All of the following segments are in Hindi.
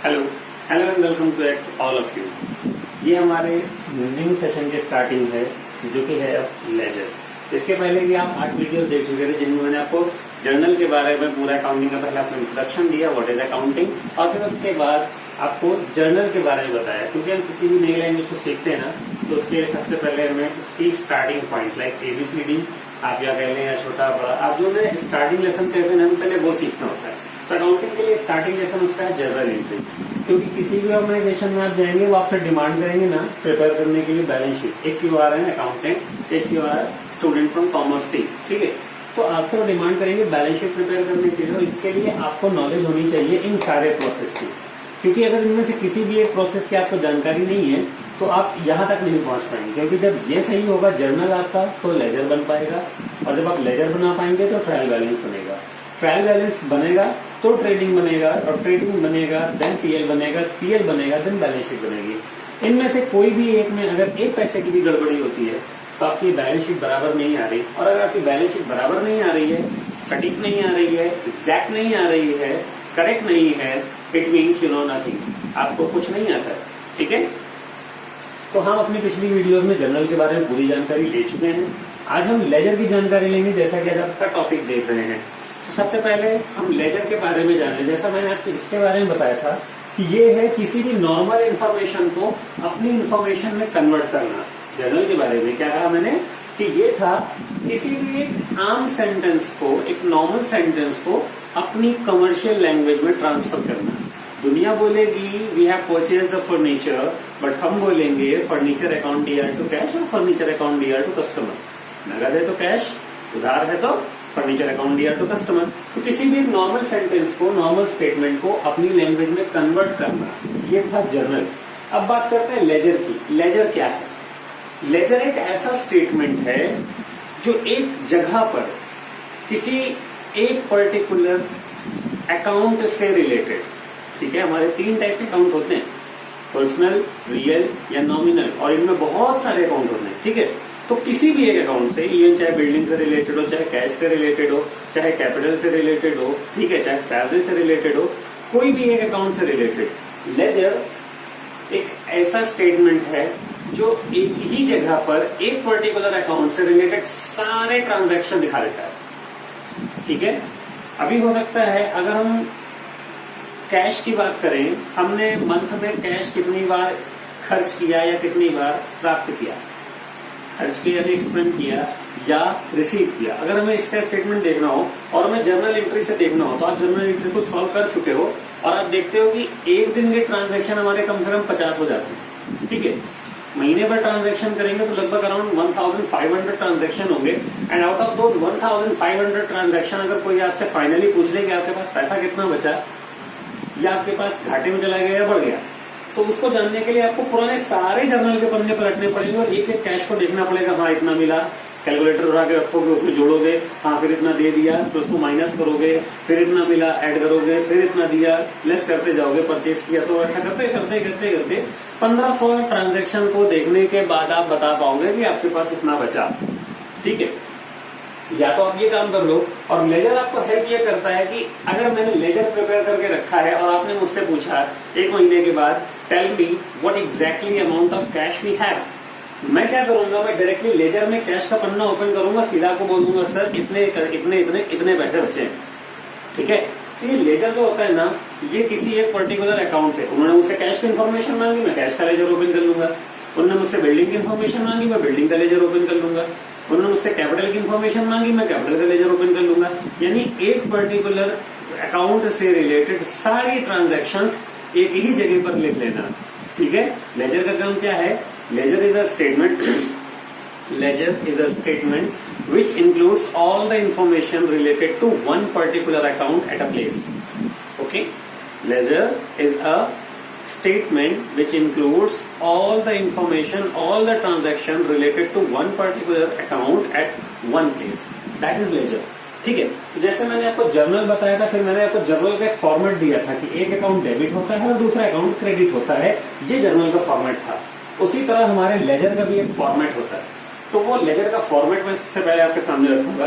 Hello hello and welcome to all of you. ये हमारे न्यू सेशन के स्टार्टिंग है जो कि है लेजर। इसके पहले भी आप 8 वीडियो देख चुके थे जिनमें मैंने आपको जर्नल के बारे में पूरा अकाउंटिंग का पहले आपको इंट्रोडक्शन दिया, व्हाट इज अकाउंटिंग, और फिर उसके बाद आपको जर्नल के बारे में बताया। क्योंकि हम किसी भी नई लैंग्वेज को सीखते हैं ना, तो उसके सबसे पहले हमें उसकी स्टार्टिंग पॉइंट लाइक ABCD आप या कह लें या छोटा बड़ा, आप जो मैं स्टार्टिंग लेसन कहते हैं ना, हमें पहले वो सीखना होता है। तो अकाउंटिंग के लिए स्टार्टिंग लेसन उसका है जर्नल एंट्री। क्योंकि किसी भी ऑर्गेनाइजेशन में आप जाएंगे वो आपसे डिमांड करेंगे ना प्रिपेयर करने के लिए balance sheet. If you are an accountant, if you are student from commerce team, ठीक है, तो आपसे वो डिमांड करेंगे बैलेंस शीट प्रिपेयर करने के लिए। और इसके लिए आपको नॉलेज होनी चाहिए इन सारे प्रोसेस की। क्योंकि अगर इनमें से किसी भी एक प्रोसेस की आपको जानकारी नहीं है तो आप यहाँ तक नहीं पहुंच पाएंगे। क्योंकि जब ये सही होगा जर्नल आपका तो लेजर बन पाएगा, और जब आप लेजर बना पाएंगे तो ट्रायल बैलेंस बनेगा, ट्रायल बैलेंस बनेगा तो ट्रेडिंग बनेगा, और ट्रेडिंग बनेगा देन PL बनेगा, PL बनेगा देन बैलेंस शीट बनेगी। इनमें से कोई भी एक में अगर एक पैसे की भी गड़बड़ी होती है तो आपकी बैलेंस शीट बराबर नहीं आ रही। और अगर आपकी बैलेंस शीट बराबर नहीं आ रही है, सटीक नहीं आ रही है, एग्जैक्ट नहीं आ रही है, करेक्ट नहीं है, it means you know nothing, आपको कुछ नहीं आता है। ठीक है, तो हम अपनी पिछली वीडियोस में जर्नल के बारे में पूरी जानकारी ले चुके हैं। आज हम लेजर की जानकारी लेंगे, जैसा कि आज आपका टॉपिक देख रहे हैं। तो सबसे पहले हम लेजर के बारे में जान लें। जैसा मैंने आपको इसके बारे में बताया था कि ये है किसी भी नॉर्मल इंफॉर्मेशन को अपनी इंफॉर्मेशन में कन्वर्ट करना। जर्नल के बारे में क्या कहा मैंने कि ये था किसी भी एक आम सेंटेंस को, एक नॉर्मल सेंटेंस को अपनी कमर्शियल लैंग्वेज में ट्रांसफर करना। दुनिया बोलेगी we have purchased the furniture, but हम बोलेंगे furniture account DR to cash और furniture account DR to customer. नगद है तो कैश, उधार है तो furniture account DR to customer. तो किसी भी नॉर्मल सेंटेंस को, नॉर्मल स्टेटमेंट को अपनी लैंग्वेज में कन्वर्ट करना, ये था जर्नल। अब बात करते हैं लेजर की। लेजर क्या है? लेजर एक ऐसा स्टेटमेंट है जो एक जगह पर किसी एक पर्टिकुलर अकाउंट से रिलेटेड, ठीक है, हमारे 3 टाइप के अकाउंट होते हैं, पर्सनल, रियल या नॉमिनल, और इनमें बहुत सारे अकाउंट होते हैं। ठीक है, तो किसी भी एक अकाउंट से, इवन चाहे बिल्डिंग से रिलेटेड हो, चाहे कैश से रिलेटेड हो, चाहे कैपिटल से रिलेटेड हो, ठीक है, चाहे सैलरी से रिलेटेड हो, कोई भी एक अकाउंट से रिलेटेड, लेजर एक ऐसा स्टेटमेंट है जो एक ही जगह पर एक पर्टिकुलर अकाउंट से रिलेटेड सारे ट्रांजैक्शन दिखा देता है। ठीक है, अभी हो सकता है अगर हम कैश की बात करें, हमने मंथ में कैश कितनी बार खर्च किया या कितनी बार प्राप्त किया, खर्च किया यानी एक्सपेंड किया या रिसीव किया, अगर हमें इसका स्टेटमेंट देखना हो और हमें जर्नल एंट्री से देखना हो तो आप जर्नल एंट्री को सॉल्व कर चुके हो और आप देखते हो कि एक दिन के ट्रांजैक्शन हमारे कम से कम 50 हो जाते हैं। ठीक है, महीने पर ट्रांजैक्शन करेंगे तो लगभग अराउंड 1500 ट्रांजैक्शन होंगे। And out of those 1500 transaction अगर कोई आपसे फाइनली पूछ ले कि आपके पास पैसा कितना बचा या आपके पास घाटे में चला गया या बढ़ गया, तो उसको जानने के लिए आपको पुराने सारे जर्नल के पन्ने पलटने पड़ेंगे और एक एक कैश को देखना पड़ेगा। हाँ इतना मिला, कैलकुलेटर उठा के रखोगे, उसमें जोड़ोगे, हाँ फिर इतना दे दिया, फिर उसको माइनस करोगे, फिर इतना मिला ऐड करोगे, फिर इतना दिया, लेस करते जाओगे, परचेज किया, तो ऐसा करते करते करते करते 1500 ट्रांजेक्शन को देखने के बाद आप बता पाओगे कि आपके पास इतना बचा। ठीक है, या तो आप ये काम कर लो। और लेजर आपको हेल्प ये करता है कि अगर मैंने लेजर प्रिपेयर करके रखा है और आपने मुझसे पूछा 1 महीने के बाद tell me what exactly amount of cash we have, मैं क्या करूंगा, मैं डायरेक्टली लेजर में कैश का पन्ना ओपन करूंगा, सीधा को बोल दूंगा सर इतने इतने इतने इतने पैसे बचे हैं। ठीक है, तो ये लेजर जो होता है ना, ये किसी एक पर्टिकुलर अकाउंट से, उन्होंने मुझसे कैश की इन्फॉर्मेशन मांगी, मैं कैश का लेजर ओपन कर लूंगा। उन्होंने मुझसे बिल्डिंग की इन्फॉर्मेशन मांगी, मैं बिल्डिंग का लेजर ओपन कर लूंगा। उन्होंने मुझसे कैपिटल की इन्फॉर्मेशन मांगी, मैं कैपिटल का लेजर ओपन कर लूंगा। यानी एक पर्टिकुलर अकाउंट से रिलेटेड सारी ट्रांजैक्शंस एक ही जगह पर लिख लेना। ठीक है, लेजर का काम क्या है? Ledger is a statement, ledger is a statement which includes all the information related to one particular account at a place. Okay, ledger is a statement which includes all the information, all the transaction related to one particular account at one place. That is ledger. ठीक है, तो जैसे मैंने आपको जर्नल बताया था, फिर मैंने आपको जर्नल का एक फॉर्मेट दिया था कि एक अकाउंट डेबिट होता है और दूसरा अकाउंट क्रेडिट होता है, ये जर्नल का फॉर्मेट था। उसी तरह हमारे लेजर का भी एक फॉर्मेट होता है। तो वो लेजर का फॉर्मेट मैं सबसे पहले आपके सामने रखूंगा।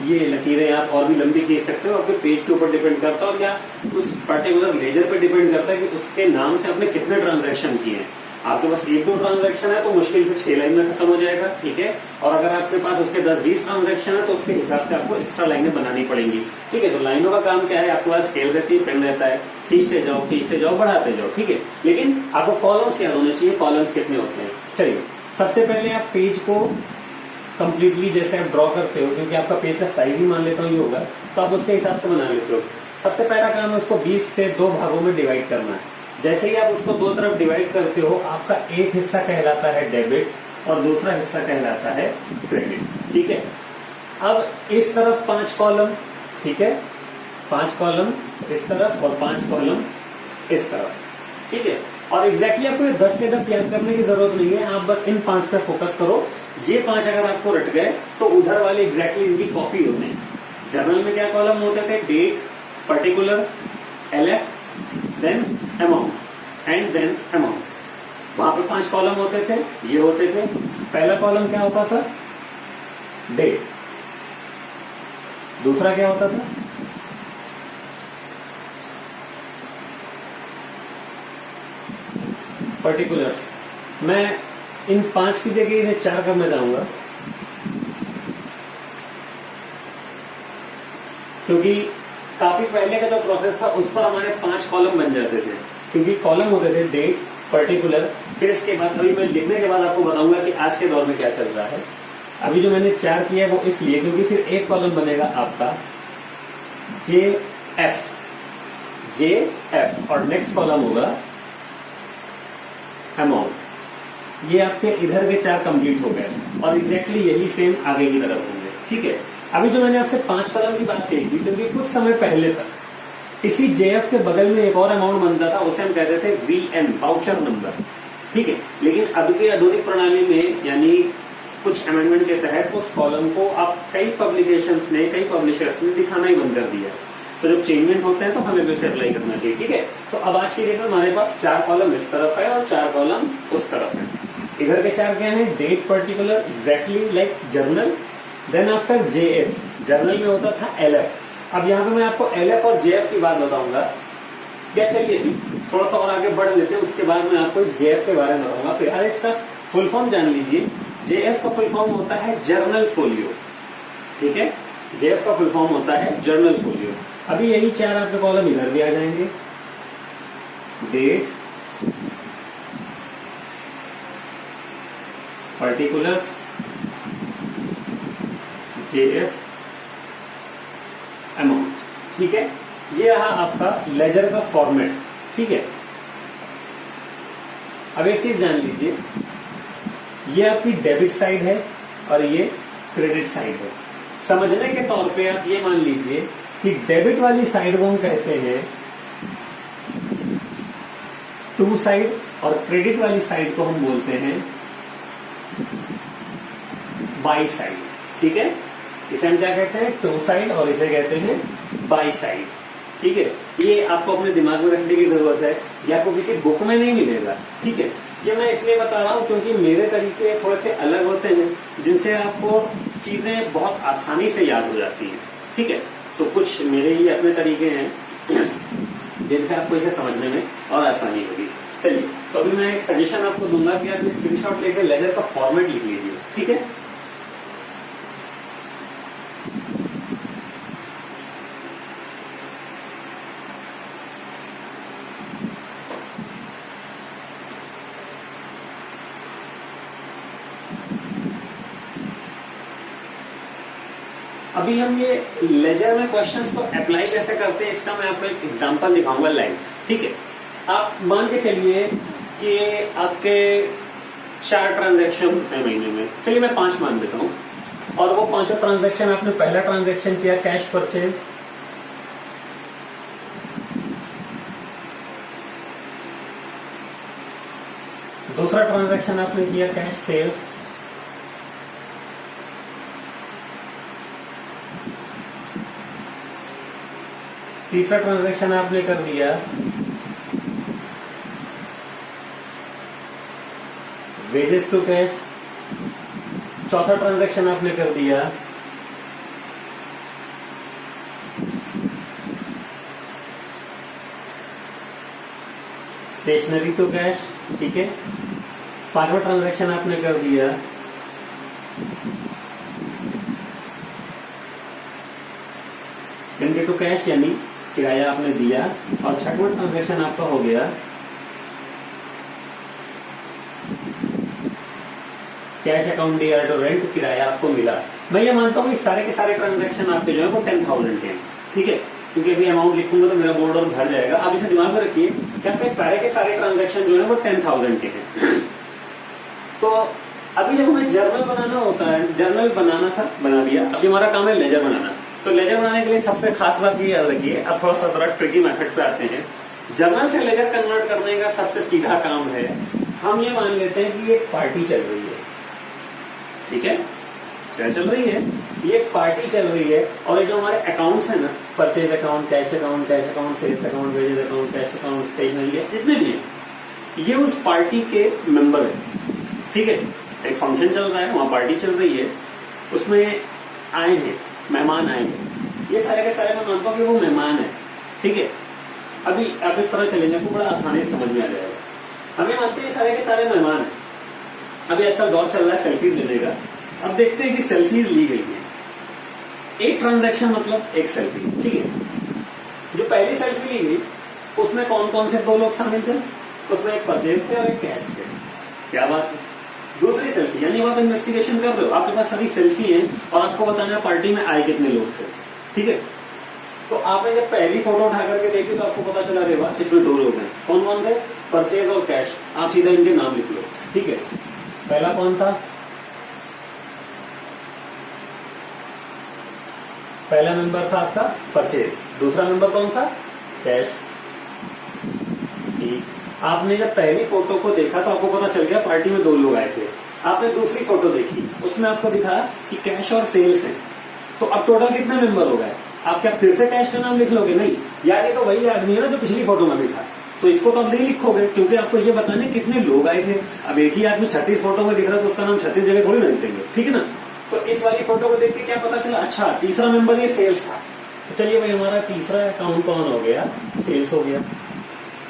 ये लकीरें आप और भी लंबी खींच सकते हो, आपके पेज के ऊपर डिपेंड करता है और या उस पर्टिकुलर लेजर पे डिपेंड करता है कि उसके नाम से आपने कितने ट्रांजैक्शन किए हैं। आपके पास 1-2 ट्रांजैक्शन है तो मुश्किल से 6 लाइन में खत्म हो जाएगा, ठीक है। और अगर आपके पास उसके 10-20 ट्रांजैक्शन है तो उसके हिसाब से आपको एक्स्ट्रा लाइनें बनानी पड़ेंगी, ठीक है। तो लाइनों का काम क्या है, आपके पास स्केल रहती है, पेन रहता है, खींचते जाओ बढ़ाते जाओ, ठीक है। लेकिन आपको कॉलम्स याद होने चाहिए, कॉलम्स कितने होते हैं। चलिए सबसे पहले आप पेज को कंप्लीटली जैसे आप ड्रॉ करते हो, क्योंकि आपका पेज का साइज ही मान लेता हूँ ये होगा, तो आप उसके हिसाब से बना लेते हो। सबसे पहला काम है उसको 20 से 2 भागों में डिवाइड करना है। जैसे ही आप उसको 2 तरफ डिवाइड करते हो, आपका एक हिस्सा कहलाता है डेबिट और दूसरा हिस्सा कहलाता है क्रेडिट, ठीक है। अब इस तरफ 5 कॉलम, ठीक है, 5 कॉलम इस तरफ और 5 कॉलम इस तरफ, ठीक है। और एग्जैक्टली आपको 10 के 10 याद करने की जरूरत नहीं है, आप बस इन 5 पे फोकस करो। ये 5 अगर आपको रट गए तो उधर वाले एग्जैक्टली इनकी कॉपी होते हैं। जर्नल में क्या कॉलम होते थे, date, particular, LF, then amount and then amount. वहां पे 5 कॉलम होते थे, ये होते थे। पहला कॉलम क्या होता था, डेट। दूसरा क्या होता था, पर्टिकुलर्स। मैं इन 5 की जगह इन्हें 4 करना चाहूंगा, क्योंकि काफी पहले का जो प्रोसेस था उस पर हमारे 5 कॉलम बन जाते थे, क्योंकि कॉलम होते थे डेट, पर्टिकुलर, फिर इसके बाद अभी मैं लिखने के बाद आपको बताऊंगा कि आज के दौर में क्या चल रहा है। अभी जो मैंने 4 किया है वो इसलिए क्योंकि फिर एक कॉलम बनेगा आपका JF और नेक्स्ट कॉलम होगा अमाउंट। ये आपके इधर के 4 कंप्लीट हो गए और एग्जैक्टली यही सेम आगे की तरफ होंगे, ठीक है। अभी जो मैंने आपसे 5 कॉलम की बात कही थी, क्योंकि कुछ समय पहले तक इसी JF के बगल में एक और अमाउंट बनता था, उसे हम कहते थे VN, वाउचर नंबर, ठीक है। लेकिन अब की आधुनिक प्रणाली में यानी कुछ अमेंडमेंट के तहत उस कॉलम को आप कई पब्लिकेशंस ने, कई पब्लिशर्स ने दिखाना ही बंद कर दिया। तो जब चेंजमेंट होते हैं तो हमें भी उसे अप्लाई करना चाहिए, ठीक है। तो अब आज की डेट में हमारे पास 4 कॉलम इस तरफ है और 4 कॉलम उस तरफ है। इधर के 4 क्या है, date, particular, exactly like journal, then after JF। Journal में होता था LF। अब यहाँ पे मैं आपको LF और JF की बात बताऊंगा। क्या, चलिए थोड़ा सा और आगे बढ़ लेते हैं, उसके बाद मैं आपको इस JF के बारे में बताऊंगा। फिलहाल इसका फुल फॉर्म जान लीजिए। JF का फुल फॉर्म होता है जर्नल फोलियो, ठीक है। JF का फुल फॉर्म होता है जर्नल फोलियो। अभी यही 4 आपके कॉलम इधर भी आ जाएंगे, डेट, पर्टिकुलर्स, JF, अमाउंट, ठीक है। ये रहा आपका लेजर का फॉर्मेट, ठीक है। अब एक चीज जान लीजिए, ये आपकी डेबिट साइड है और ये क्रेडिट साइड है। समझने के तौर पे आप ये मान लीजिए कि डेबिट वाली साइड को हम कहते हैं टू साइड और क्रेडिट वाली साइड को हम बोलते हैं बाई साइड, ठीक है। इसे हम क्या कहते हैं, टू साइड, और इसे कहते हैं बाई साइड, ठीक है। ये आपको अपने दिमाग में रखने की जरूरत है, ये आपको किसी बुक में नहीं मिलेगा, ठीक है। ये मैं इसलिए बता रहा हूं क्योंकि मेरे तरीके थोड़े से अलग होते हैं, जिनसे आपको चीजें बहुत आसानी से याद हो जाती हैं, ठीक है। तो कुछ मेरे ही अपने तरीके हैं जिनसे आपको इसे समझने में और आसानी होगी। चलिए, तो अभी मैं एक सजेशन आपको दूंगा कि आप स्क्रीनशॉट लेकर लेजर का फॉर्मेट लिख लीजिए, ठीक है। अभी हम ये लेजर में क्वेश्चंस को अप्लाई कैसे करते हैं, इसका मैं आपको एक एग्जांपल दिखाऊंगा लाइव, ठीक है। आप मान के चलिए कि आपके 4 ट्रांजैक्शन है महीने में, चलिए मैं 5 मान देता हूं, और वो 5 ट्रांजैक्शन आपने पहला ट्रांजैक्शन किया कैश परचेज, दूसरा ट्रांजैक्शन आपने किया कैश सेल्स, तीसरा ट्रांजैक्शन आपने कर दिया वेजेस टू कैश, चौथा ट्रांजैक्शन आपने कर दिया स्टेशनरी टू कैश, ठीक है। पांचवा ट्रांजैक्शन आपने कर दिया, पेमेंट टू कैश यानी किराया आपने दिया, और छठवां ट्रांजैक्शन आपका हो गया कैश अकाउंट दिया टू रेंट, किराया आपको मिला। मैं ये मानता हूँ कि सारे के सारे ट्रांजैक्शन आपके जो है वो 10,000 के हैं, ठीक है, क्योंकि अभी अमाउंट लिखूंगा तो मेरा बोर्ड और भर जाएगा। आप इसे दिमाग में रखिए कि आपके सारे के सारे ट्रांजैक्शन जो है वो 10,000 के हैं। तो अभी जब हमें जर्नल बनाना होता है, जर्नल बनाना था, बना दिया, अभी हमारा काम है लेजर बनाना। तो लेजर बनाने के लिए सबसे खास बात ये याद रखिए, अब थोड़ा ट्रिकी मेथड पे आते हैं। जर्नल से लेजर कन्वर्ट करने का सबसे सीधा काम है, हम ये मान लेते हैं कि एक पार्टी चल रही है, ठीक है, क्या चल रही है, ये एक पार्टी चल रही है, और ये जो हमारे अकाउंट्स है ना, purchase account, cash account, sales account, wages account, cash account, stationery, जितने भी हैं, ये उस पार्टी के मेंबर है, ठीक है। एक फंक्शन चल रहा है, वहां पार्टी चल रही है, उसमें आए हैं, मेहमान आए हैं, ये सारे के सारे मैं मानता हूँ कि वो मेहमान है, ठीक है। अभी आप इस तरह चलेंगे आपको बड़ा आसानी से समझ में आ जाएगा। हमें मानते हैं सारे के सारे मेहमान है। अभी आजकल दौर चल रहा है सेल्फीज लेने का, अब देखते हैं कि सेल्फीज ली गई है। एक ट्रांजैक्शन मतलब एक सेल्फी, ठीक है। जो पहली सेल्फी ली गई उसमें कौन कौन से दो लोग शामिल थे, उसमें एक परचेज थे और एक कैश थे, क्या बात है। दूसरी सेल्फी यानी आप इन्वेस्टिगेशन कर रहे हो, आपके पास सभी सेल्फी है और आपको बताना है पार्टी में आए कितने लोग थे, ठीक है। तो आपने जब पहली फोटो उठा करके देखी तो आपको पता चला रे वाह इसमें दो लोग हैं, कौन कौन थे, परचेज और कैश। आप सीधा इनके नाम लिख लो, ठीक है। पहला कौन था, पहला मेंबर था आपका परचेज, दूसरा मेंबर कौन था, कैश। आपने जब पहली फोटो को देखा तो आपको पता चल गया पार्टी में दो लोग आए थे। आपने दूसरी फोटो देखी, उसमें आपको दिखा कि कैश और सेल्स है, तो अब टोटल कितने मेंबर हो गए। आप क्या फिर से कैश का नाम लिख लोगे, नहीं यार, ये तो वही आदमी है ना जो पिछली फोटो में दिखा, तो इसको तो आप नहीं लिखोगे क्योंकि आपको ये बताने कितने लोग आए थे। अब एक ही आदमी 36 फोटो में दिख रहा है तो उसका नाम 36 जगह थोड़ी ना लिखेंगे, ठीक है ना। तो इस वाली फोटो को देख के क्या पता चला, अच्छा तीसरा मेंबर ये सेल्स था, तो चलिए भाई हमारा तीसरा अकाउंट कौन हो गया, सेल्स हो गया।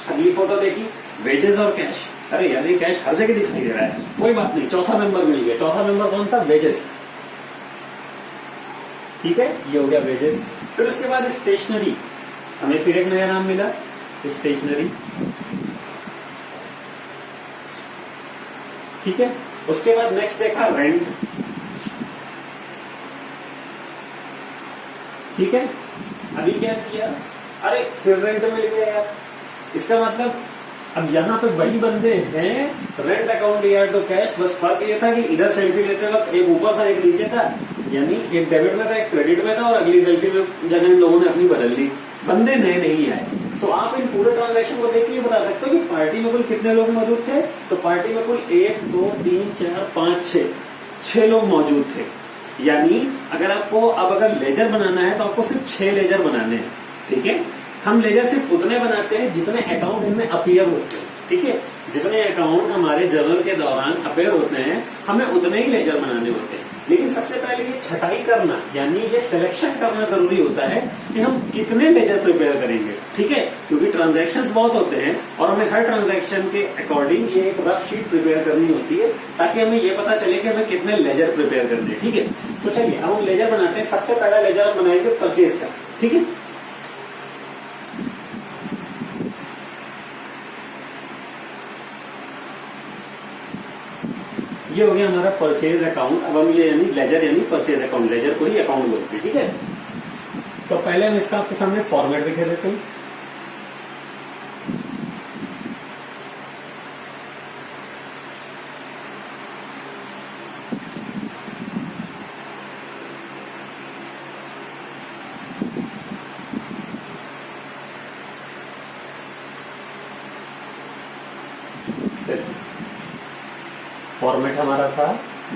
अगली फोटो देखी, वेजेस और कैश, अरे यार ये कैश हर जगह दिखाई दे रहा है, कोई बात नहीं, चौथा मेंबर मिल गया। चौथा मेंबर कौन था, वेजेस, ठीक है, ये हो गया वेजेस। फिर उसके बाद स्टेशनरी, हमें फिर एक नया नाम मिला, स्टेशनरी, ठीक है। उसके बाद नेक्स्ट देखा रेंट, ठीक है। अभी क्या किया, अरे फिर रेंट मिल गया यार, इसका मतलब अब यहाँ पे वही बंदे हैं, रेंट अकाउंट दिया तो कैश, बस फर्क ये था कि इधर सेल्फी लेते वक्त एक ऊपर था एक नीचे था, यानी एक डेबिट में था एक क्रेडिट में था, और अगली सेल्फी में जगह इन लोगों ने अपनी बदल दी, बंदे नए नहीं आए। तो आप इन पूरे ट्रांजैक्शन को देख के बता सकते हो कि पार्टी में कुल कितने लोग मौजूद थे। तो पार्टी में कुल 1 2 3 4 5 6 लोग मौजूद थे। यानी अगर आपको अब अगर लेजर बनाना है तो आपको सिर्फ 6 लेजर बनाने हैं, ठीक है। हम लेजर सिर्फ उतने बनाते हैं जितने अकाउंट इनमें अपीयर होते हैं, ठीक है। जितने अकाउंट हमारे जर्नल के दौरान अपीयर होते हैं हमें उतने ही लेजर बनाने होते हैं। लेकिन सबसे पहले ये छटाई करना यानी ये सिलेक्शन करना जरूरी होता है कि हम कितने लेजर प्रिपेयर करेंगे, ठीक है। क्योंकि ट्रांजैक्शंस बहुत होते हैं और हमें हर ट्रांजैक्शन के अकॉर्डिंग ये एक रफ शीट प्रिपेयर करनी होती है ताकि हमें ये पता चले कि हमें कितने लेजर प्रिपेयर करने हैं, ठीक है। तो चलिए अब हम लेजर बनाते हैं। सबसे पहला लेजर हम बनाएंगे परचेज का, ठीक है। ये हो गया हमारा परचेज अकाउंट। अब हम ये यानी लेजर यानी परचेज अकाउंट, लेजर को ही अकाउंट बोलते हैं, ठीक है। तो पहले हम इसका आपके सामने फॉर्मेट दिखा देते हैं। फॉर्मेट हमारा था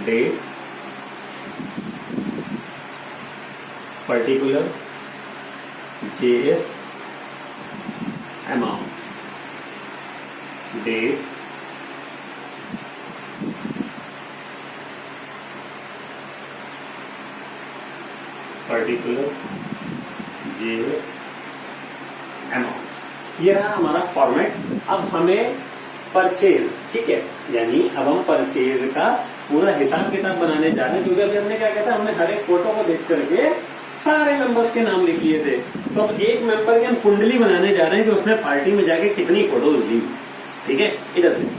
date, particular, JF, amount, date, particular, JF, amount. ये रहा हमारा फॉर्मेट। अब हमें परचेज, ठीक है, यानी अब हम परचेज का पूरा हिसाब किताब बनाने जा रहे हैं, क्योंकि अभी हमने क्या कहता है, हमने हर एक फोटो को देख करके सारे मेंबर्स के नाम लिख लिए थे। तो अब एक मेंबर की हम कुंडली बनाने जा रहे हैं कि उसने पार्टी में जाके कितनी फोटोज ली। ठीक है, इधर से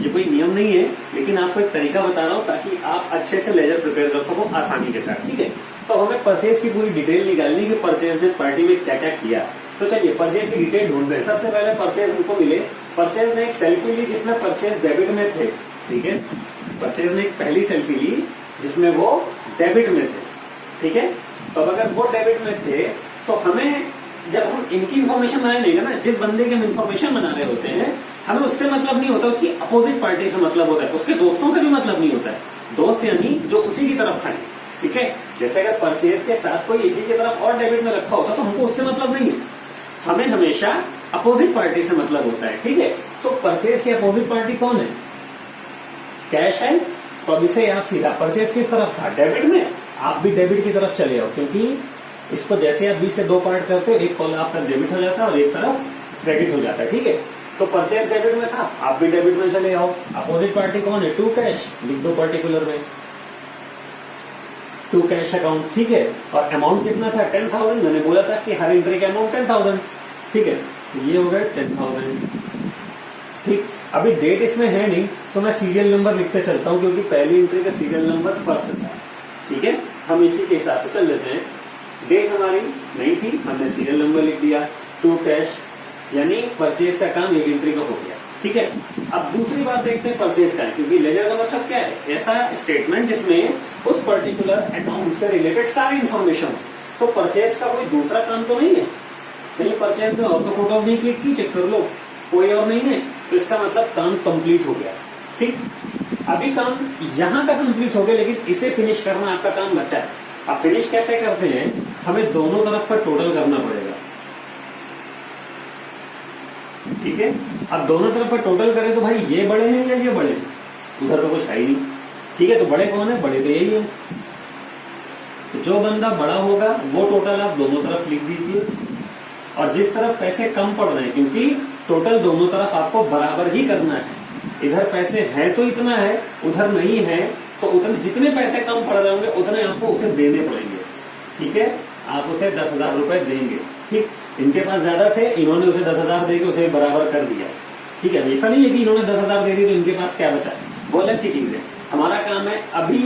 ये कोई नियम नहीं है, लेकिन आपको एक तरीका बता रहा हूँ ताकि आप अच्छे से लेजर प्रिपेयर कर सको आसानी के साथ। ठीक है, तो हमें परचेज की पूरी डिटेल निकालनी कि परचेज ने पार्टी में क्या क्या किया। तो चलिए परचेज की डिटेल ढूंढते हैं। सबसे पहले परचेज हमको मिले, परचेज ने एक सेल्फी ली जिसमें परचेज डेबिट में थे। ठीक है, परचेज ने एक पहली सेल्फी ली जिसमें वो डेबिट में थे। ठीक है, तो अगर वो डेबिट में थे तो हमें, जब हम इनकी इंफॉर्मेशन बनाने नहीं ना, जिस बंदे की हम इंफॉर्मेशन बना रहे होते हैं, हमें उससे मतलब नहीं होता, उसकी अपोजिट पार्टी से मतलब होता है, उसके दोस्तों से भी मतलब नहीं होता है। दोस्त यानी जो उसी की तरफ खाए। ठीक है, जैसे अगर परचेज के साथ कोई इसी की तरफ और डेबिट में रखा होता तो हमको उससे मतलब नहीं है, हमें हमेशा अपोजिट पार्टी से मतलब होता है। ठीक है, तो परचेज की अपोजिट पार्टी कौन है? कैश है। तो अब इसे आप सीधा, परचेज किस तरफ था? डेबिट में। आप भी डेबिट की तरफ चले आओ, क्योंकि इसको जैसे आप 20 से 2 पार्ट करते हो, एक कॉल आपका डेबिट हो जाता है और एक तरफ क्रेडिट हो जाता है। ठीक है, तो परचेज डेबिट में था, आप भी डेबिट में चले आओ। अपोजिट पार्टी कौन है? टू कैश, लिख दो पर्टिकुलर में, टू कैश अकाउंट। ठीक है, और अमाउंट कितना था? 10,000। मैंने बोला था कि हर एंट्री का अमाउंट 10,000। ठीक है, ये हो गया 10,000। ठीक, अभी डेट इसमें है नहीं तो मैं सीरियल नंबर लिखते चलता हूं, क्योंकि पहली एंट्री का सीरियल नंबर फर्स्ट था। ठीक है, हम इसी के हिसाब से चल लेते हैं। डेट हमारी नहीं थी, हमने सीरियल नंबर लिख दिया। टू कैश, यानी परचेज का काम एक एंट्री का हो गया। ठीक है, अब दूसरी बात देखते हैं परचेज का है, क्योंकि लेजर का मतलब क्या है? ऐसा स्टेटमेंट जिसमें उस पर्टिकुलर अकाउंट से रिलेटेड सारी इंफॉर्मेशन। तो परचेज का कोई दूसरा काम तो नहीं है, कहीं परचेज में और तो फोटो नहीं क्लिक की, चेक कर लो, कोई और नहीं है, तो इसका मतलब काम कंप्लीट हो गया। ठीक, अभी काम यहां का कंप्लीट हो गया, लेकिन इसे फिनिश करना आपका काम बचा है। अब फिनिश कैसे करते हैं? हमें दोनों तरफ का टोटल करना पड़ेगा। ठीक है, अब दोनों तरफ का टोटल करें तो भाई ये बड़े हैं या ये बड़े हैं? उधर तो कुछ है ही नहीं। ठीक है, तो बड़े कौन है? बड़े तो यही है। तो जो बंदा बड़ा होगा वो टोटल आप दोनों तरफ लिख दीजिए, और जिस तरफ पैसे कम पड़ रहे हैं, क्योंकि टोटल दोनों तरफ आपको बराबर ही करना है। इधर पैसे हैं तो इतना है, उधर नहीं है तो उतने, जितने पैसे कम पड़ रहे होंगे उतने आपको उसे देने पड़ेंगे। ठीक है, आप उसे 10,000 रुपए देंगे। ठीक, इनके पास ज्यादा थे, इन्होंने उसे 10,000 देके उसे बराबर कर दिया। ठीक है, ऐसा नहीं है कि इन्होंने 10,000 दे दी तो इनके पास क्या बचा, वो अलग की चीज है। हमारा काम है अभी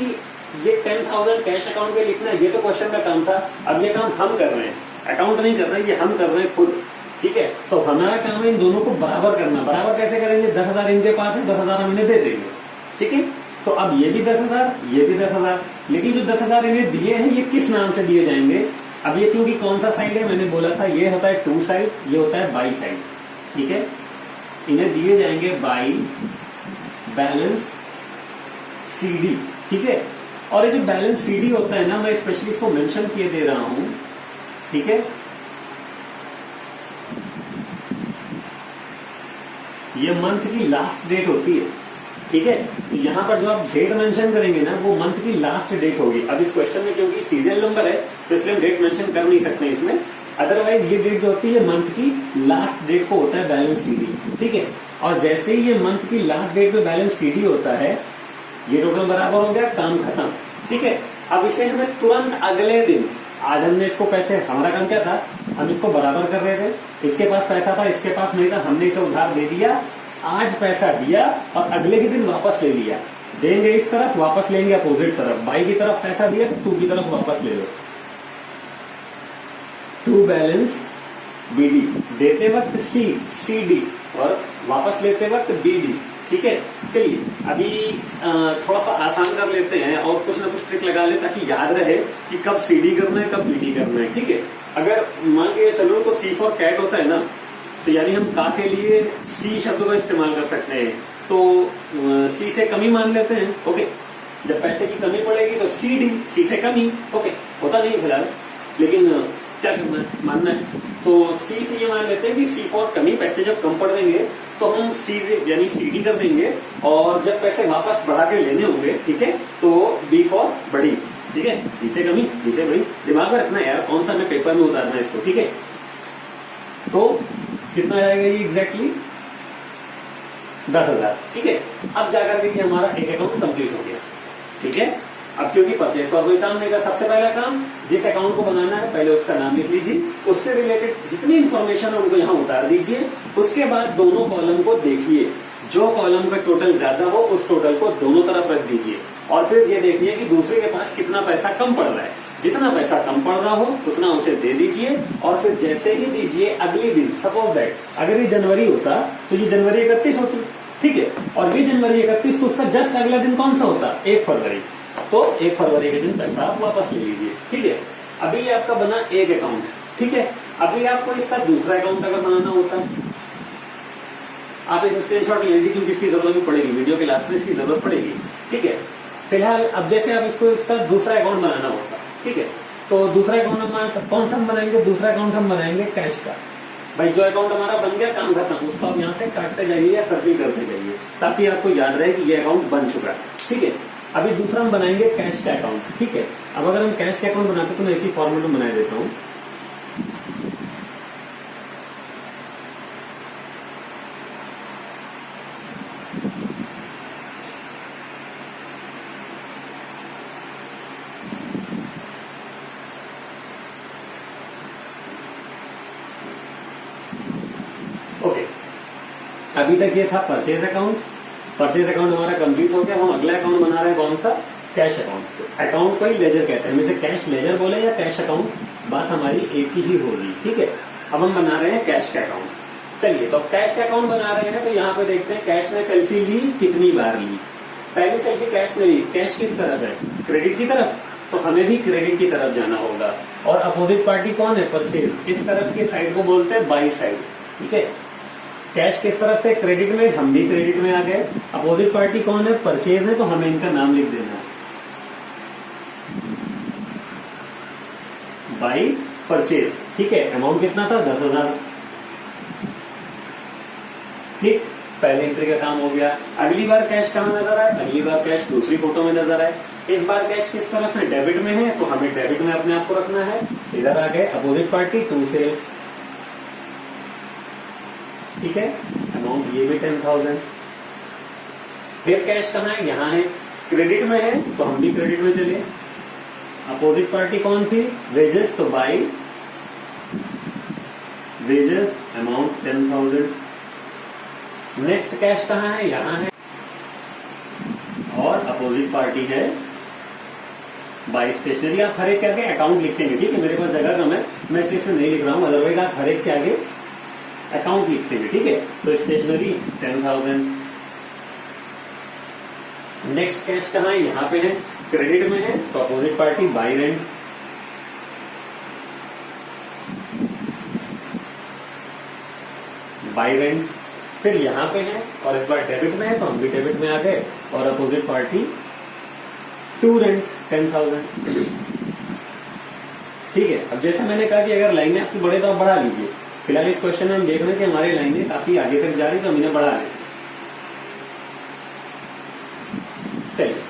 ये 10,000 कैश अकाउंट पे लिखना है, ये तो क्वेश्चन का काम था। अब ये काम हम कर रहे हैं, अकाउंट नहीं कर रहे, ये हम कर रहे हैं खुद। ठीक है, तो हमारा काम है इन दोनों को बराबर करना। बराबर कैसे करेंगे? 10,000 इनके पास है, 10,000 हम इन्हें दे देंगे। ठीक है, तो अब ये भी 10,000, ये भी 10,000, लेकिन जो 10,000 इन्हें दिए हैं ये किस नाम से दिए जाएंगे? अब ये क्योंकि कौन सा साइड है, मैंने बोला था ये होता है टू साइड, ये होता है बाई साइड। ठीक है, इन्हें दिए जाएंगे बाई बैलेंस सीडी। ठीक है, और ये जो बैलेंस सीडी होता है ना, मैं स्पेशली इसको मेंशन किए दे रहा हूं। ठीक है, ये मंथ की लास्ट डेट होती है। ठीक है, तो यहाँ पर जो आप डेट मेंशन करेंगे ना, वो मंथ की लास्ट डेट होगी। अब इस क्वेश्चन में क्योंकि सीरियल नंबर है तो इसलिए हम डेट मेंशन कर नहीं सकते इसमें, अदरवाइज ये डेट जो होती है मंथ की लास्ट डेट को होता है बैलेंस सीडी। ठीक है, और जैसे ही ये मंथ की लास्ट डेट में बैलेंस सीडी होता है, ये टोटल बराबर हो गया, काम खत्म। ठीक है, अब इसे हमें तुरंत अगले दिन, आज हमने इसको पैसे, हमारा काम क्या था, हम इसको बराबर कर रहे थे, इसके पास पैसा था, इसके पास नहीं था, हमने इसे उधार दे दिया, आज पैसा दिया और अगले के दिन वापस ले लिया। देंगे इस तरफ, वापस लेंगे अपोजिट तरफ। बाई की तरफ पैसा दिया तो टू की तरफ वापस ले लो। टू बैलेंस बीडी, देते वक्त सीडी और वापस लेते वक्त बीडी। ठीक है, चलिए अभी थोड़ा सा आसान कर लेते हैं और कुछ ना कुछ ट्रिक लगा ले ताकि याद रहे कि कब सीडी करना है, कब बीडी करना है। ठीक है, अगर मान के चलो तो सी फॉर कैट होता है ना, तो यानी हम का के लिए सी शब्द का इस्तेमाल कर सकते हैं, तो सी से कमी मान लेते हैं। ओके, जब पैसे की कमी पड़ेगी तो सी डी, सी से कमी। ओके, होता नहीं फिलहाल, लेकिन क्या करना है, मानना है, तो सी से ये मान लेते हैं कि सी फॉर कमी, पैसे जब कम पड़ देंगे तो हम सी यानी सी डी कर देंगे, और जब पैसे वापस बढ़ा के लेने होंगे, ठीक है, तो बी फॉर बड़ी। ठीक है, सी से कमी, बी से बड़ी, दिमाग में रखना यार, कौन सा हमें पेपर में उतारना है इसको। ठीक है, तो कितना आएगा ये एग्जैक्टली 10,000, ठीक है। अब जाकर के ये हमारा एक अकाउंट कंप्लीट हो गया, ठीक है। अब क्योंकि परचेज का कोई काम नहीं कर, सबसे पहला काम जिस अकाउंट को बनाना है पहले उसका नाम लिख लीजिए, उससे रिलेटेड जितनी इंफॉर्मेशन है उनको यहाँ उतार दीजिए। उसके बाद दोनों कॉलम को देखिए, जो कॉलम का टोटल ज्यादा हो उस टोटल को दोनों तरफ रख दीजिए और फिर ये देखिए कि दूसरे के पास कितना पैसा कम पड़ रहा है। जितना पैसा कम पड़ रहा हो उतना उसे दे दीजिए और फिर जैसे ही दीजिए अगले दिन, सपोज दैट अगर ये जनवरी होता तो ये जनवरी 31 होती, ठीक है, और ये जनवरी 31 तो उसका जस्ट अगला दिन कौन सा होता, 1 फरवरी। तो 1 फरवरी के दिन पैसा आप वापस ले लीजिए, ठीक है। अभी ये आपका बना एक अकाउंट, ठीक है। अभी आपको इसका दूसरा अकाउंट अगर बनाना होता है, आप इस स्क्रीनशॉट ले लीजिए क्योंकि इसकी जरूरत भी पड़ेगी, वीडियो के लास्ट में इसकी जरूरत पड़ेगी, ठीक है। फिलहाल अब जैसे आप इसको इसका दूसरा अकाउंट बनाना होता, ठीक है, तो दूसरा अकाउंट हम कौन सा हम बनाएंगे, दूसरा अकाउंट हम बनाएंगे कैश का। भाई जो अकाउंट हमारा बन गया काम खत्म, उसको आप यहाँ से काटते जाइए या सर्किल करते जाइए ताकि आपको याद रहे कि ये अकाउंट बन चुका है, ठीक है। अभी दूसरा हम बनाएंगे कैश का अकाउंट, ठीक है। अब अगर हम कैश का अकाउंट बनाते तो मैं इसी फॉर्मेट में बना देता हूँ। ओके, अभी तक ये था परचेज अकाउंट। परचेज अकाउंट हमारा कंप्लीट हो गया। हम अगला अकाउंट बना रहे हैं कौन सा, कैश अकाउंट। अकाउंट को ही लेजर कहते हैं, जैसे कैश लेजर बोले या कैश अकाउंट, बात हमारी एक ही होगी, ठीक है। अब हम बना रहे हैं कैश का अकाउंट। चलिए, तो कैश का अकाउंट बना रहे हैं तो यहाँ पे देखते हैं कैश ने सेल्फी ली कितनी बार ली। पहली सेल्फी कैश ने ली, कैश किस तरफ है, क्रेडिट की तरफ, तो हमें भी क्रेडिट की तरफ जाना होगा। और अपोजिट पार्टी कौन है, परचेज। इस तरफ की साइड को बोलते हैं बाई साइड, ठीक है। कैश किस तरफ से, क्रेडिट में, हम भी क्रेडिट में आ गए। अपोजिट पार्टी कौन है, परचेज है, तो हमें इनका नाम लिख देना है, बाई परचेज, ठीक है। अमाउंट कितना था, 10,000, ठीक। पहले एंट्री का काम हो गया। अगली बार कैश कहाँ नजर आए, अगली बार कैश दूसरी फोटो में नजर आए। इस बार कैश किस तरफ है, डेबिट में है, तो हमें डेबिट में अपने आप को रखना है। इधर आ गए अपोजिट पार्टी, टू सेल्स, ठीक है। अमाउंट ये भी 10,000। फिर कैश कहाँ है, यहाँ है, क्रेडिट में है, तो हम भी क्रेडिट में चले। अपोजिट पार्टी कौन थी, वेजेस, तो by wages, amount 10,000। Next cash कहाँ है, यहाँ है, और अपोजिट पार्टी है बाई स्टेशनरी। आप हर एक के आगे अकाउंट लिखेंगे, ठीक है। मेरे पास जगह कम है, मैं इसलिए इसमें नहीं लिख रहा हूं, अदरवाइज आप हर एक के आगे अकाउंट लिखेंगे, ठीक है। तो स्टेशनरी 10,000। नेक्स्ट कैश कहाँ है, यहाँ पे है, क्रेडिट में है, तो opposite party by rent, by rent. फिर यहाँ पे है और इस बार डेबिट में है, तो हम भी डेबिट में आ गए, और अपोजिट पार्टी टू रेंट 10,000, ठीक है। अब जैसे मैंने कहा कि अगर लाइनें आपकी बढ़े तो आप बढ़ा लीजिए। फिलहाल इस क्वेश्चन में हम देख रहे हैं कि हमारी लाइनें काफी आगे तक जा रही, तो हम इन्हें बढ़ा लेते। चलिए,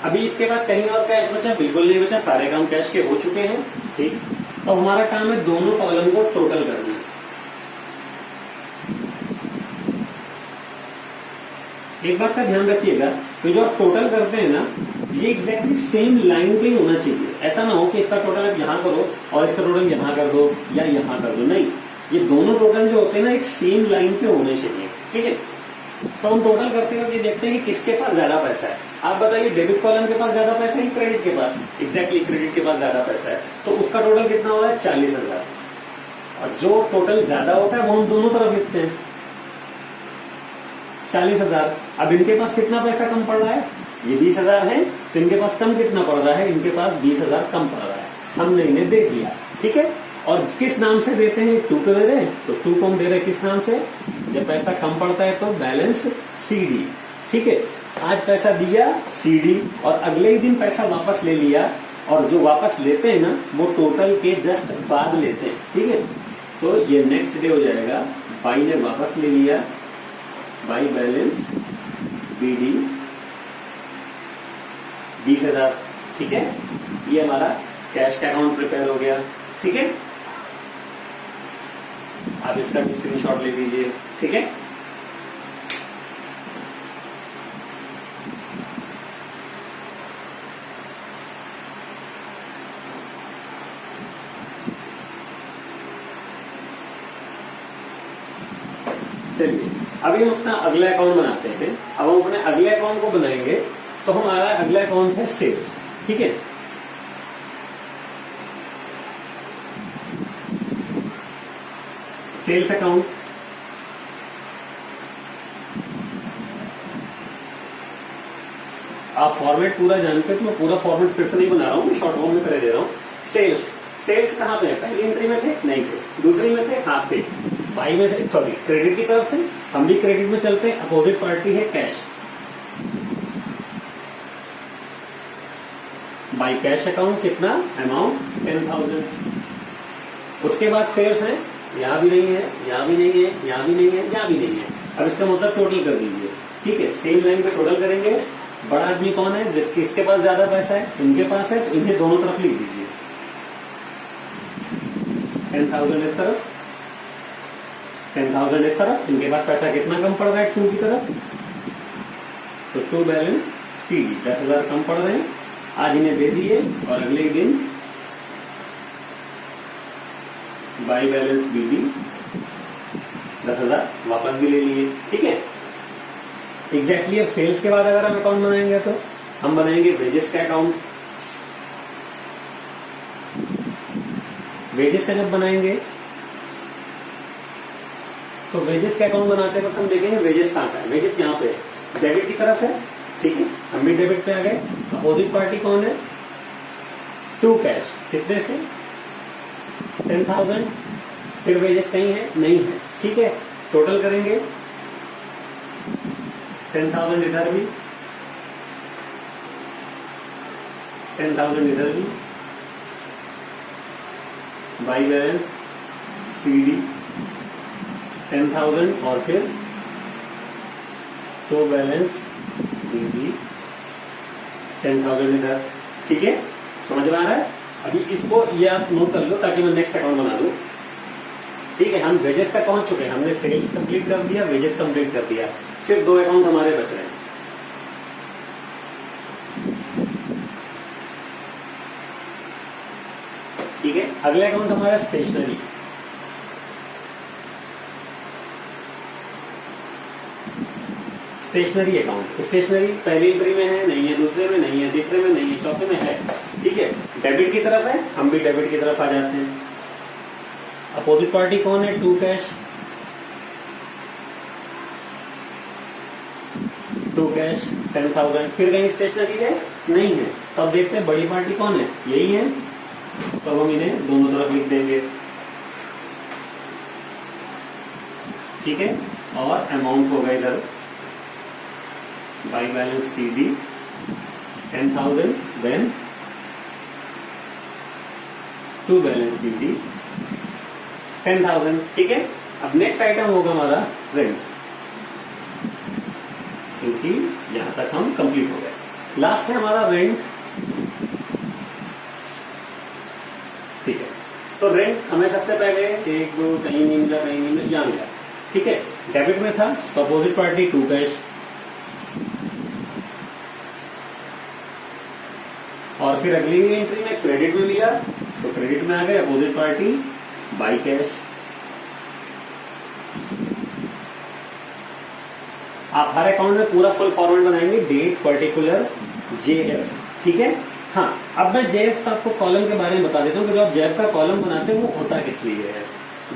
अभी इसके बाद कहीं और कैश बचा, बिल्कुल नहीं बचा, सारे काम कैश के हो चुके हैं, ठीक। तो हमारा काम है दोनों कॉलम को टोटल करना। एक बात का ध्यान रखिएगा, तो जो आप टोटल करते हैं ना, ये एग्जैक्टली सेम लाइन पे ही होना चाहिए। ऐसा ना हो कि इसका टोटल आप यहाँ करो और इसका टोटल यहाँ कर दो या यहाँ कर दो, नहीं। ये दोनों टोटल जो होते हैं ना, एक सेम लाइन पे होने चाहिए, ठीक है। तो हम टोटल करते हुए देखते हैं कि किसके पास ज्यादा पैसा है। आप बताइए, डेबिट कॉलम के पास ज्यादा पैसा है, क्रेडिट के पास। एग्जैक्टली क्रेडिट के पास ज्यादा पैसा है, तो उसका टोटल कितना हो रहा है, 40,000। और जो टोटल ज्यादा होता है वो हम दोनों तरफ लिखते हैं, 40,000। अब इनके पास कितना पैसा कम पड़ रहा है, ये 20,000 है, तो इनके पास कम कितना पड़ रहा है, इनके पास 20,000 कम पड़ रहा है। हमने इन्हें दे दिया, ठीक है। और किस नाम से देते हैं, 2 को दे रहे हैं, तो 2 को हम दे रहे हैं किस नाम से, जब पैसा कम पड़ता है तो बैलेंस CD, ठीक है। आज पैसा दिया CD, और अगले ही दिन पैसा वापस ले लिया, और जो वापस लेते हैं ना, वो टोटल के जस्ट बाद लेते हैं, ठीक है। तो ये नेक्स्ट डे हो जाएगा, बाई ने वापस ले लिया, बाई बैलेंस BD 20,000, ठीक है। ये हमारा कैश का अकाउंट प्रिपेयर हो गया, ठीक है। आप इसका भी स्क्रीनशॉट ले लीजिए, ठीक है। चलिए अभी हम अपना अगला अकाउंट बनाते हैं। अब हम अपने अगले अकाउंट को बनाएंगे तो हमारा अगला अकाउंट है सेल्स। ठीक है, सेल्स अकाउंट। आप फॉर्मेट पूरा जानते हैं तो मैं पूरा फॉर्मेट फिर से नहीं बना रहा हूं, मैं शॉर्ट फॉर्म में कर दे रहा हूं। सेल्स, सेल्स कहां पे है? पहली एंट्री में थे? नहीं थे। दूसरी में थे? हाँ थे। बाई में थे, सॉरी क्रेडिट की तरफ थे, हम भी क्रेडिट में चलते हैं। अपोजिट पार्टी है कैश, बाई कैश अकाउंट कितना? अमाउंट 10,000। उसके बाद सेल्स है, यहां भी नहीं है, यहां भी नहीं है, यहां भी नहीं है, यहां भी नहीं है। अब इसका मतलब टोटल कर दीजिए। ठीक है, सेम लाइन पे टोटल करेंगे। बड़ा आदमी कौन है? किसके पास ज्यादा पैसा है? इनके पास है, तो इन्हें दोनों तरफ लिख दीजिए। 10,000 इस तरफ, 10,000 इस तरफ। इनके पास पैसा कितना कम पड़ रहा है? 2 की तरफ, तो 2 बैलेंस सी 10,000 कम पड़ रहे हैं। आज इन्हें दे दिए और अगले दिन बाई बैलेंस बीडी 10,000 वापस भी ले लिए। ठीक है, एग्जैक्टली। अब सेल्स के बाद अगर हम अकाउंट बनाएंगे तो हम बनाएंगे वेजेस का अकाउंट। वेजेस का जब बनाएंगे तो वेजेस का अकाउंट बनाते वक्त हम देखेंगे वेजेस कहां का है। वेजेस यहाँ पे है, डेबिट की तरफ है। ठीक है, हम भी डेबिट पे आ गए। अपोजिट पार्टी कौन है? 2 कैश, कितने से? 10,000। फिर वेजेस कहीं है? नहीं है। ठीक है, टोटल करेंगे 10,000 इधर भी, 10,000 इधर भी, बाई बैलेंस सीडी 10,000 और फिर तो बैलेंस बीडी 10,000 इधर। ठीक है, समझ में आ रहा है? अभी इसको ये आप नोट कर लो ताकि मैं नेक्स्ट अकाउंट बना दूं। ठीक है, हम वेजेस तक पहुंच चुके हैं, हमने सेल्स कंप्लीट कर दिया, वेजेस कंप्लीट कर दिया। सिर्फ 2 अकाउंट हमारे बच रहे हैं। ठीक है, अगला अकाउंट हमारा स्टेशनरी। स्टेशनरी अकाउंट, स्टेशनरी पहली एंट्री में है? नहीं है। दूसरे में नहीं है, तीसरे में नहीं है, चौथे में है। ठीक है, डेबिट की तरफ है, हम भी डेबिट की तरफ आ जाते हैं। अपोजिट पार्टी कौन है? 2 कैश, 2 कैश 10,000। फिर कहीं स्टेशनरी है? नहीं है। तो अब देखते हैं बड़ी पार्टी कौन है? यही है, तो हम इन्हें दोनों तरफ लिख देंगे। ठीक है, और अमाउंट होगा इधर by balance CD 10,000, then 2 balance BD 10,000। ठीक है, अब नेक्स्ट आइटम होगा हमारा रेंट, क्योंकि यहां तक हम कंप्लीट हो गए। लास्ट है हमारा रेंट। ठीक है, तो रेंट हमें सबसे पहले 1 2 कहीं नहीं मिला, कहीं नहीं मिला, यहां मिला। ठीक है, डेबिट में था तो अपोजिट पार्टी 2 कैश, और फिर अगली एंट्री में क्रेडिट में लिया तो क्रेडिट में आ गए, अपोजिट पार्टी बाई कैश। आप हर अकाउंट में पूरा फुल फॉर्मेट बनाएंगे, डेट पर्टिकुलर जेएफ। ठीक है, हाँ अब मैं जेएफ का आपको कॉलम के बारे में बता देता हूँ कि जो आप जेएफ का कॉलम बनाते हैं वो होता किस लिए है।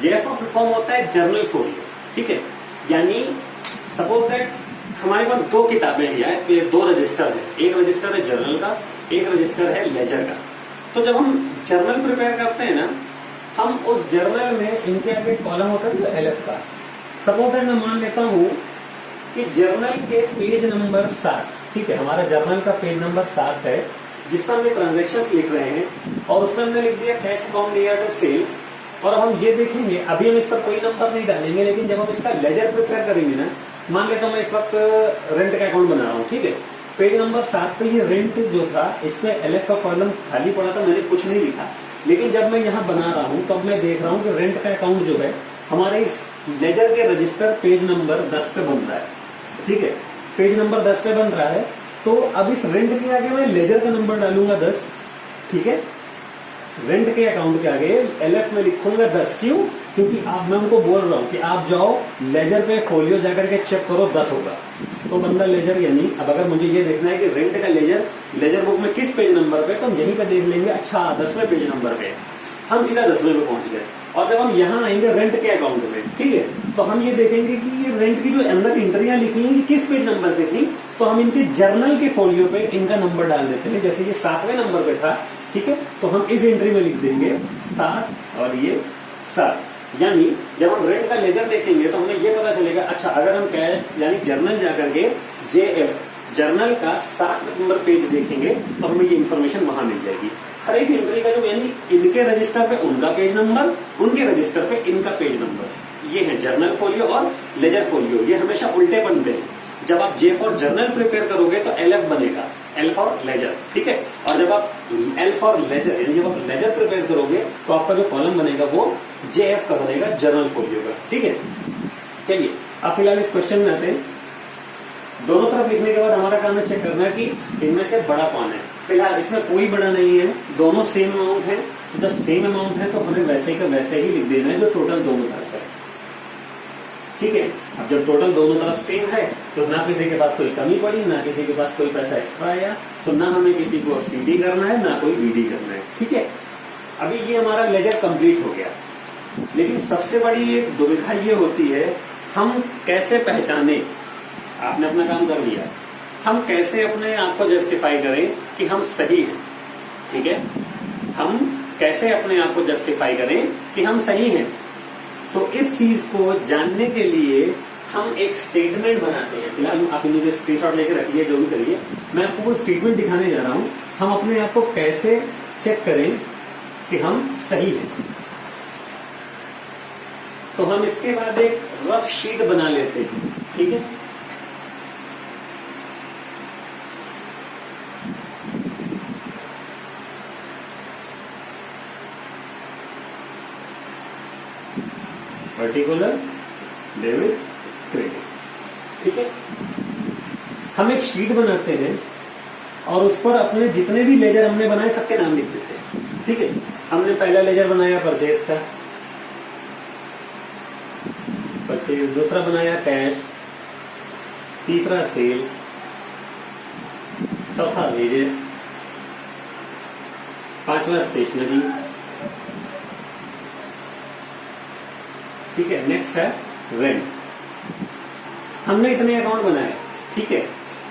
जेएफ का फुल फॉर्म होता है जर्नल फोलियो। ठीक है, यानी सपोज दैट हमारे पास 2 किताबें हैं, तो ये 2 रजिस्टर है। एक रजिस्टर है जर्नल का, एक रजिस्टर है लेजर का। तो जब हम जर्नल प्रिपेयर करते हैं ना, हम उस जर्नल में इनके आगे कॉलम होता है एलएफ का। सपोज दैट मैं मान लेता हूं कि जर्नल के पेज नंबर 7, ठीक है, हमारा जर्नल का पेज नंबर 7 है जिसमें हमने ट्रांजेक्शन्स लिख रहे हैं, और उसमें हमने लिख दिया कैश अकाउंट लिया टू सेल्स। और अब हम ये देखेंगे, अभी हम इस पर कोई नंबर नहीं डालेंगे, लेकिन जब हम इसका लेजर प्रिपेयर करेंगे ना, मान लेता हूं मैं इस वक्त रेंट का अकाउंट बना रहा हूँ। ठीक है, पेज नंबर 7 पे ये रेंट जो था, इसमें एलएफ का कॉलम खाली पड़ा था, मैंने कुछ नहीं लिखा। लेकिन जब मैं यहाँ बना रहा हूँ तो अब मैं देख रहा हूँ कि रेंट का अकाउंट जो है हमारे इस लेजर के रजिस्टर पेज नंबर 10 पे बन रहा है। ठीक है, पेज नंबर 10 पे बन रहा है, तो अब इस रेंट के आगे मैं लेजर का नंबर डालूंगा 10। ठीक है, रेंट के अकाउंट के आगे एलएफ में लिखूंगा 10। क्यों? क्योंकि आप, मैं उनको बोल रहा हूं कि आप जाओ लेजर पे फोलियो जाकर के चेक करो 10 होगा, तो बंदा लेजर, यानी अब अगर मुझे ये देखना है कि रेंट का लेजर बुक में किस पेज नंबर पे, तो हम यहीं पे देख लेंगे, अच्छा 10वें पेज नंबर पे, हम सीधा 10वें पे पहुंच गए। और जब हम यहाँ आएंगे रेंट के अकाउंट में, ठीक है, तो हम ये देखेंगे कि ये रेंट की जो अंदर इंट्रियां लिखी हैं किस पेज नंबर पे थी, तो हम इनके जर्नल के फोलियो पे इनका नंबर डाल देते हैं। जैसे ये 7वें नंबर पे था, ठीक है, तो हम इस एंट्री में लिख देंगे 7 और ये 7। यानी जब हम रेंट का लेजर देखेंगे तो हमें ये पता चलेगा, अच्छा अगर हम कैश यानी जर्नल जाकर के JF जर्नल का 7 नंबर पेज देखेंगे तो हमें ये इन्फॉर्मेशन वहां मिल जाएगी। हर एक एंट्री का जो, यानी इनके रजिस्टर पे उनका पेज नंबर, उनके रजिस्टर पे इनका पेज नंबर, ये है जर्नल फोलियो और लेजर फोलियो। ये हमेशा उल्टे बनते हैं। जब आप J फॉर जर्नल प्रिपेयर करोगे तो LF बनेगा, L फॉर लेजर, ठीक है, और जब आप L फॉर लेजर यानी जब आप लेजर प्रिपेयर करोगे तो आपका जो कॉलम बनेगा वो JF का बनेगा, जर्नल फोलियो का, ठीक है। चलिए अब फिलहाल इस क्वेश्चन में आते हैं। दोनों तरफ लिखने के बाद हमारा काम है चेक करना कि इनमें से बड़ा कौन है। फिलहाल इसमें कोई बड़ा नहीं है, दोनों सेम अमाउंट है, तो जब सेम अमाउंट है तो हमें वैसे का वैसे ही लिख देना है जो टोटल दोनों तरफ है, ठीक है। अब जब टोटल दोनों तरफ सेम है तो ना किसी के पास कोई कमी पड़ी, ना किसी के पास कोई पैसा एक्स्ट्रा आया, तो ना हमें किसी को CD करना है ना कोई BD करना है, ठीक है। अभी ये हमारा लेजर कंप्लीट हो गया, लेकिन सबसे बड़ी एक दुविधा ये होती है, हम कैसे पहचाने, आपने अपना काम कर लिया, हम कैसे अपने आप को जस्टिफाई करें कि हम सही हैं, ठीक है, हम कैसे अपने आप को जस्टिफाई करें कि हम सही हैं। तो इस चीज को जानने के लिए हम एक स्टेटमेंट बनाते हैं। फिलहाल आप इन्हें स्क्रीनशॉट लेके रखिए, जो भी करिए, मैं आपको वो स्टेटमेंट दिखाने जा रहा हूं। हम अपने आप को कैसे चेक करें कि हम सही हैं। तो हम इसके बाद एक रफ शीट बना लेते हैं, ठीक है। पर्टिकुलर, डेबिट, क्रेडिट, ठीक है। हम एक शीट बनाते हैं और उस पर अपने जितने भी लेजर हमने बनाए सबके नाम लिख देते हैं, ठीक है। हमने पहला लेजर बनाया परचेज का, परचेज, दूसरा बनाया कैश, तीसरा सेल्स, चौथा वेजेस, पांचवा स्टेशनरी, ठीक है। नेक्स्ट है रेंट। हमने इतने अकाउंट बनाए, ठीक है।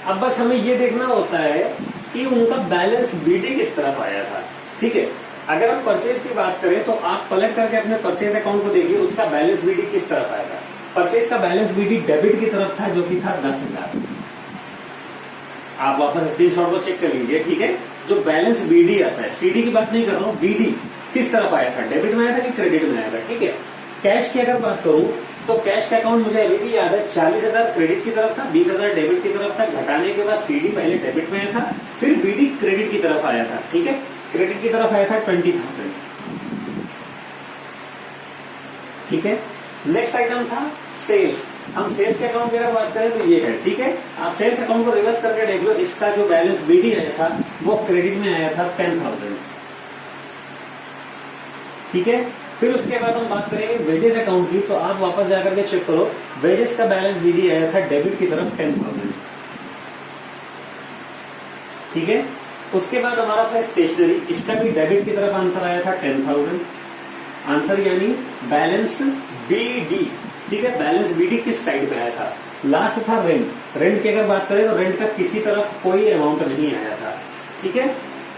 अब बस हमें ये देखना होता है कि उनका बैलेंस BD किस तरफ आया था, ठीक है। अगर हम परचेज की बात करें तो आप पलट करके अपने परचेज अकाउंट को देखिए, उसका बैलेंस BD किस तरफ आया था। परचेज का बैलेंस BD डेबिट की तरफ था, जो कि था 10,000। आप वापस स्क्रीनशॉट को चेक कर लीजिए, ठीक है। जो बैलेंस BD आता है, CD की बात नहीं कर रहा हूं, BD किस तरफ आया था, डेबिट में आया था कि क्रेडिट में आया था, ठीक है। कैश की अगर बात करूं तो कैश का अकाउंट मुझे अभी भी याद है, 40,000 क्रेडिट की तरफ था, 20,000 डेबिट की तरफ था। घटाने के बाद CD पहले डेबिट में आया था, फिर BD क्रेडिट की तरफ आया था, ठीक है। क्रेडिट की तरफ आया था 20,000, ठीक है। नेक्स्ट आइटम था सेल्स। हम सेल्स के अकाउंट की अगर बात करें तो ये है, ठीक है। आप सेल्स अकाउंट को रिवर्स करके देख लो, इसका जो बैलेंस BD आया था वो क्रेडिट में आया था 10,000, ठीक है। फिर उसके बाद हम बात करेंगे वेजेस अकाउंट की, तो आप वापस जाकर के चेक करो, वेजेस का बैलेंस BD आया था डेबिट की तरफ 10,000, ठीक है। उसके बाद हमारा था स्टेशनरी, इसका भी डेबिट की तरफ आंसर आया था 10,000, आंसर यानी बैलेंस BD, ठीक है। बैलेंस BD किस साइड पे आया था। लास्ट था रेंट। रेंट की अगर बात करें तो रेंट का किसी तरफ कोई अमाउंट नहीं आया था, ठीक है।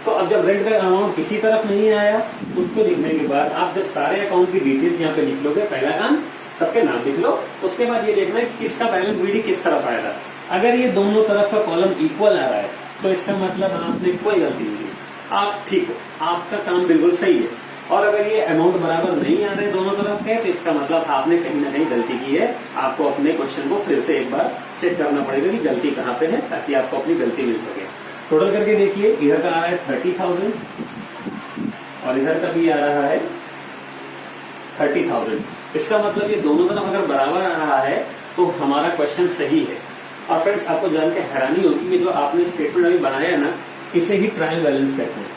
तो अब जब रेंट का अमाउंट किसी तरफ नहीं आया, उसको लिखने के बाद आप जब सारे अकाउंट की डिटेल्स यहाँ पे लिख लोगे, पहला काम सबके नाम लिख लो, उसके बाद ये देखना है कि किसका बैलेंस BD किस तरफ आया था। अगर ये दोनों तरफ का कॉलम इक्वल आ रहा है तो इसका मतलब आपने कोई गलती नहीं की, आप ठीक हो, आपका काम बिल्कुल सही है। और अगर ये अमाउंट बराबर नहीं आ रहे दोनों तरफ के, तो इसका मतलब आपने कहीं ना कहीं गलती की है। आपको अपने क्वेश्चन को फिर से एक बार चेक करना पड़ेगा कि गलती कहाँ पे है, ताकि आपको अपनी गलती मिल सके। टोटल करके देखिए, इधर का आ रहा है 30,000 और इधर का भी आ रहा है 30,000। इसका मतलब ये दोनों तरफ अगर बराबर आ रहा है तो हमारा क्वेश्चन सही है। और फ्रेंड्स, आपको जान के हैरानी होगी कि जो आपने स्टेटमेंट अभी बनाया है ना, इसे ही ट्रायल बैलेंस कहते हैं।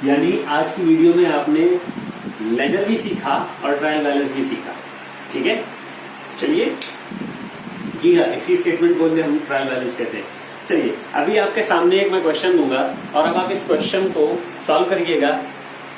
यानी आज की वीडियो में आपने लेजर भी सीखा और ट्रायल बैलेंस भी सीखा। ठीक है, चलिए। जी हाँ, इसी स्टेटमेंट को हम ट्रायल बैलेंस कहते हैं। चलिए, अभी आपके सामने एक मैं क्वेश्चन दूंगा और अब आप इस क्वेश्चन को सॉल्व करिएगा।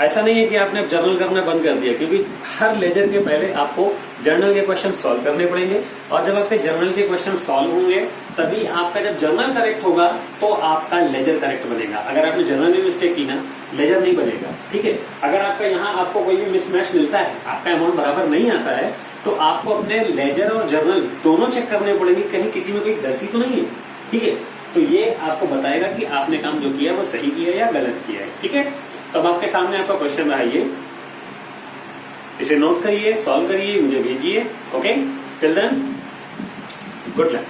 ऐसा नहीं है कि आपने अब जर्नल करना बंद कर दिया, क्योंकि हर लेजर के पहले आपको जर्नल के क्वेश्चन सॉल्व करने पड़ेंगे और जब आपके जर्नल के क्वेश्चन सॉल्व होंगे तभी आपका जब जर्नल करेक्ट होगा तो आपका लेजर करेक्ट बनेगा। अगर आपने जर्नल में मिस्टेक की ना, लेजर नहीं बनेगा। ठीक है, अगर आपका यहाँ आपको कोई भी मिसमैच मिलता है, आपका अमाउंट बराबर नहीं आता है, तो आपको अपने लेजर और जर्नल दोनों चेक करने पड़ेंगे, कहीं किसी में कोई गलती तो नहीं है। ठीक है, तो ये आपको बताएगा कि आपने काम जो किया वो सही किया या गलत किया है। ठीक है, तब आपके सामने आपका क्वेश्चन रहा, ये इसे नोट करिए, सॉल्व करिए, मुझे भेजिए। Okay, till then good luck.